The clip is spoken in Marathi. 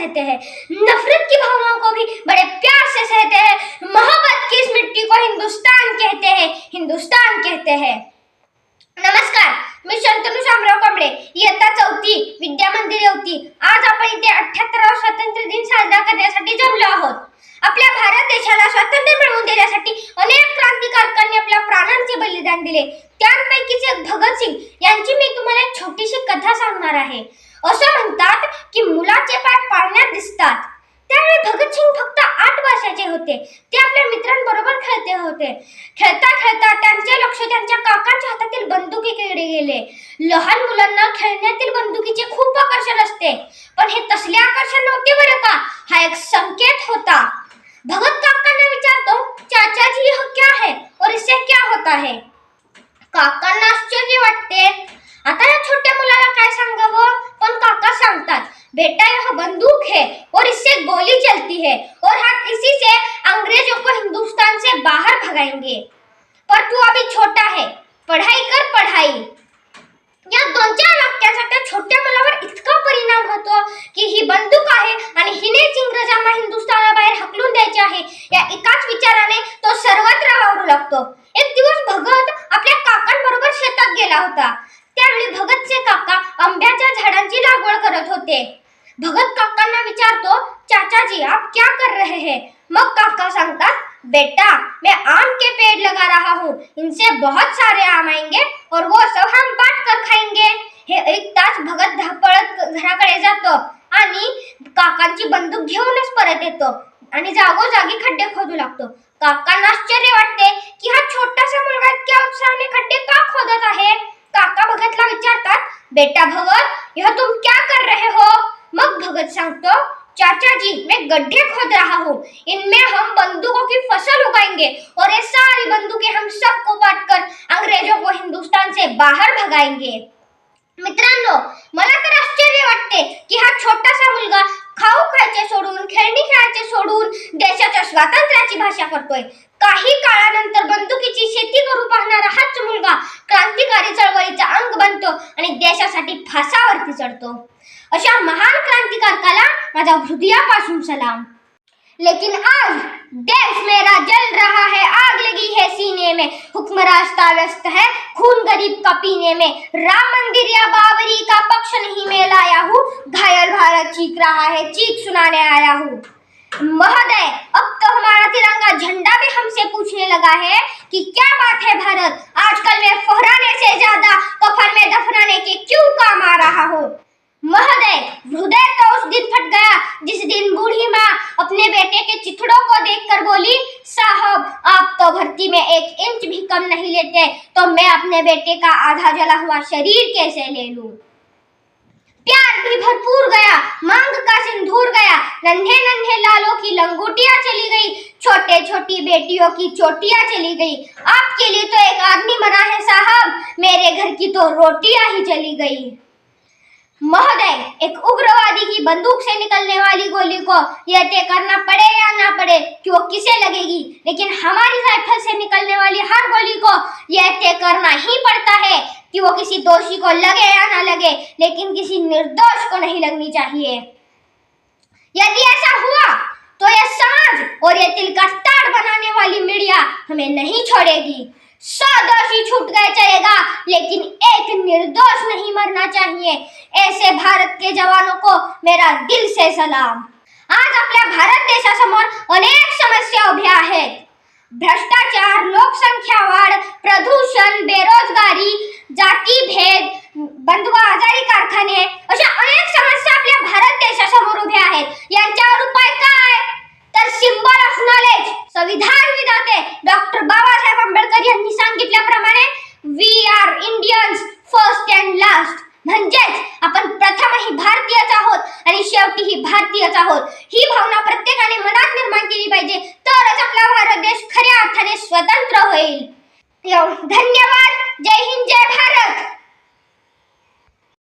सहते हैं, नफरत की भावनाओं को भी बड़े प्यार से सहते हैं। मोहब्बत की इस मिट्टी को हिंदुस्तान कहते हैं, हिंदुस्तान कहते हैं। नमस्कार, मी शंतनु शामराव कांबळे, इयत्ता 4थी, विद्या मंदिर येवती। आज आपण इथे 78वा स्वातंत्र्य दिन साजरा करण्यासाठी जमलो आहोत। आपल्या भारत देशाला स्वातंत्र्य मिळवून देण्यासाठी अनेक क्रांतिकारकांनी आपल्या प्राणांचे बलिदान दिले। त्यांपैकीच एक भगतसिंग यांची मी तुम्हाला एक छोटीशी कथा सांगणार आहे। असं म्हणतात की मुलाचे पाय पाळण्यात दिसतात। त्यावेळी भगतसिंग फक्त 8 वर्षाचे होते। ते आपल्या मित्रांबरोबर खेळते होते। खेळता खेळता त्यांचे लक्ष त्यांच्या काकांच्या हातातील बंदुकीकडे गेले। लहान मुलांना खेळण्यातील बंदुकीचे खूप आकर्षण असते, पण हे तसले आकर्षण नव्हते बरं का। हा एक संकेत होता। भगत काकांना विचारतो, चाचा जी यह क्या है और इससे क्या होता है? काकांना आश्चर्य वाटते। आता या छोट्या मुलाला काय सांगावं, पण काका सांगतात, बेटा यह बंदूक है और इससे गोली चलती है और हम इसी से अंग्रेजों को हिंदुस्तान से बाहर भगाएंगे। पर तू अभी छोटा है, पढ़ाई कर पढ़ाई। या 2-4 वाक्यांचा त्या छोट्या मुलावर इतका परिणाम होतो की ही बंदूक आहे आणि हिनेच इंग्रजांना हिंदुस्थानाबाहेर हकलून द्यायचे आहे, या एकाच विचाराने तो सर्वत्र वावरू लागतो। एक दिवस भगत आपल्या काकांबरोबर शेतात गेला होता। त्यावेळी भगतचे काका आंब्याच्या झाडांची लागवड करत होते। भगत काकांना विचारतो, चाचा जी आप क्या कर रहे हैं? मग काका सांगतात, बेटा मैं आम के पेड़ लगा रहा हूँ, इनसे बहुत सारे आम आएंगे और वो सब हम बांट कर खाएंगे। हे ऐकताच भगत धापळत घराकडे जातो आणि काकांची बंदूक घेऊनच परत येतो आणि जागोजागी खड्डे खोदू लागतो। काकांना आश्चर्य वाटते की हा छोटासा मुलगा इतक्या उत्साहाने खड्डे का खोदत आहे। काका भगतला विचारतात, बेटा भगत यह तुम क्या कर रहे हो? मग भगत सांगतो, चाचा जी मैं गड्ढे खोद रहा हूँ, इनमें हम बंदूकों की फसल उगाएंगे और ये सारी बंदूकें हम सबको बांटकर अंग्रेजों को हिंदुस्तान से बाहर भगाएंगे। मित्रांनो, मला तर आश्चर्य वाटते की हा छोटासा मुलगा खाऊ खायचे सोडून, खेळणी खेळायचे सोडून देशाच्या स्वातंत्र्याची भाषा करतोय। काही काळानंतर बंदुकीची शेती करू पाहणारा हाच मुलगा क्रांतिकारी चळवळीचा अंग बनतो आणि देशासाठी फासावरती चढतो। अशा महान क्रांतिकारकाला माझा हृदयापासून सलाम। लेकिन आज देश मेरा जल रहा है, आग लगी है सीने में, हुक्मरान व्यस्त है खून गरीब का पीने में। राम मंदिर या बाबरी का पक्ष नहीं मैं लाया हूँ, घायल भारत चीख रहा है, चीख सुनाने आया हूँ। महोदय, अब तो हमारा तिरंगा झंडा भी हमसे पूछने लगा है कि क्या बात है भारत, आजकल मैं फहराने से ज्यादा कफन में दफनाने के क्यों काम आ रहा हूँ। महोदय, हृदय तो उस दिन फट गया जिस दिन बूढ़ी माँ अपने बेटे के चिथड़ों को देखकर बोली, साहब आप तो भर्ती में 1 इंच भी कम नहीं लेते, तो मैं अपने बेटे का आधा जला हुआ शरीर कैसे ले लूं। प्यार भी भरपूर गया, मांग का सिंदूर गया, नन्हे नन्हे लालों की लंगोटियां चली गई, छोटे छोटी बेटियों की चोटियां चली गई। आपके लिए तो एक आदमी मरा है साहब, मेरे घर की तो रोटियां ही चली गई। महोदय, एक उग्रवादी की बंदूक से निकलने वाली गोली को यह तय करना पड़े या ना पड़े कि वो किसे लगेगी, लेकिन हमारी राइफल से निकलने वाली हर गोली को यह तय करना ही पड़ता है कि वो किसी दोषी को लगे या ना लगे, लेकिन किसी निर्दोष को नहीं लगनी चाहिए। यदि ऐसा हुआ तो यह समाज और यह तिल का ताड़ बनाने वाली मीडिया हमें नहीं छोड़ेगी। 100 दोषी छूट गए चलेगा, लेकिन एक निर्दोष नहीं मरना चाहिए। ऐसे भारत के जवानों को मेरा दिल से सलाम। आज आपल्या भारत देशासमोर अनेक समस्या उभ्या आहेत। भ्रष्टाचार, लोकसंख्या वाढ, प्रदूषण, बेरोजगारी, जाती भेद, बंधुआ आजारी कारखाने, अशा अनेक समस्या आपल्या भारत देशासमोर उभ्या आहेत। यांच्यावर उपाय काय? तर सिंबल ऑफ नॉलेज, संविधान विधाते डॉक्टर बाबासाहेब आंबेडकर यांनी सांगितल्याप्रमाणे we are Indians first and last, म्हणजेच आपण प्रथमही भारतीयच आहोत आणि शेवटीही भारतीयच आहोत। ही भावना प्रत्येकाने मनात निर्माण केली पाहिजे, तरच आपला भारत देश खऱ्या अर्थाने स्वतंत्र होईल। धन्यवाद। जय हिंद, जय भारत।